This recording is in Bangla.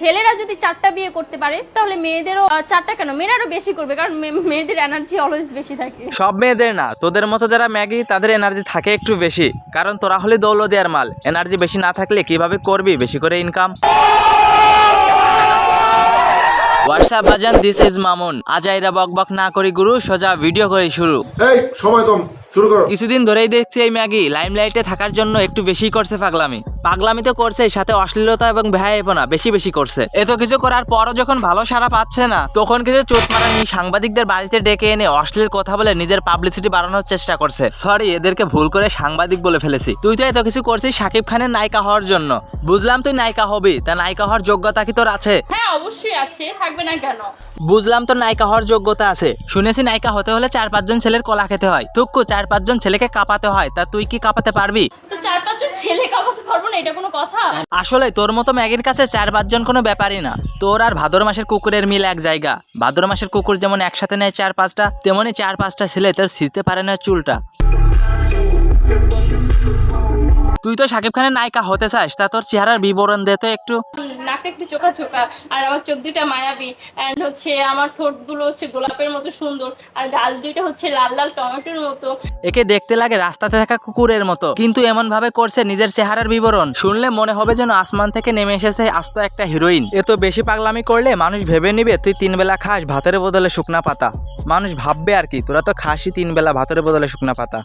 ছেলেরা যদি 4টা বিয়ে করতে পারে তাহলে মেয়েদেরও 4টা কেন, মেয়েরা আরো বেশি করবে, কারণ মেয়েদের এনার্জি অলওয়েজ বেশি থাকে। সব মেয়েদের না, তোদের মতো যারা ম্যাগি তাদের এনার্জি থাকে একটু বেশি, কারণ তোরা হলে দৌলদিয়ার মাল। এনার্জি বেশি না থাকলে কিভাবে করবি বেশি করে ইনকাম? হোয়াটসঅ্যাপ বাজান, দিস ইজ মামুন। আজ আইরা বক বক না করি গুরু, সোজা ভিডিও করে শুরু। এই সময় কম, শুরু করো। কিছুদিন ধরেই দেখছি এই ম্যাগি লাইমলাইটে থাকার জন্য একটু বেশি করছে পাগলামি তো করছে, সাথে অশ্লীলতা এবং ভ্যায়পনা বেশি করছে। এত কিছু করার পরও যখন ভালো সাড়া পাচ্ছে না, তখন কিছু চোট মারানি সাংবাদিকদের বাড়িতে ডেকে এনে অশ্লীল কথা বলে নিজের পাবলিসিটি বাড়ানোর চেষ্টা করছে। সরি, এদেরকে ভুল করে সাংবাদিক বলে ফেলেছি। তুই তো এত কিছু করছিস শাকিব খানের নায়িকা হওয়ার জন্য। বুঝলাম তুই নায়িকা হবি, তা নায়িকা হওয়ার যোগ্যতা কি তোর আছে? হ্যাঁ অবশ্যই আছে, থাকবে না কেন? বুঝলাম তোর নায়িকা হওয়ার যোগ্যতা আছে। শুনেছি নায়িকা হতে হলে 4-5 জন ছেলের কলা খেতে হয়। তুক্কু 4-5 জন ছেলেকে কাঁপাতে হয়, তা তুই কি কাঁপাতে পারবি? তো 4-5 জন ছেলে কাঁপাতে পারবো না, এটা কোনো কথা? আসলে তোর মতো ম্যাগির কাছে 4-5 জন কোনো ব্যাপারই না। তোর আর ভাদর মাসের কুকুরের মিল এক জায়গা। ভাদর মাসের কুকুর যেমন একসাথে নেয় 4-5টা, তেমনি 4-5টা ছেলে তোর ছিঁড়তে পারে না চুলটা। তুই তো শাকিব খানের নায়িকা হতে চাস, তা তোর চেহারার বিবরণ দে তো একটু। নাকটা একটু চোখা চোখা, আর আমার চোখ দুইটা মায়াবী, এন্ড হচ্ছে আমার ঠোঁটগুলো হচ্ছে গোলাপের মতো সুন্দর, আর গাল দুইটা হচ্ছে লাল লাল টমেটোর মতো। একে দেখতে লাগে রাস্তাতে থাকা কুকুরের মতো, কিন্তু এমন ভাবে করছে নিজের চেহারার বিবরণ, শুনলে মনে হবে যেন আসমান থেকে নেমে এসেছে আস্ত একটা হিরোইন। এত বেশি পাগলামি করলে মানুষ ভেবে নিবে তুই 3 বেলা খাস ভাতের বদলে শুকনা পাতা। মানুষ ভাববে আর কি, তোরা তো খাসই 3 বেলা ভাতের বদলে শুকনা পাতা।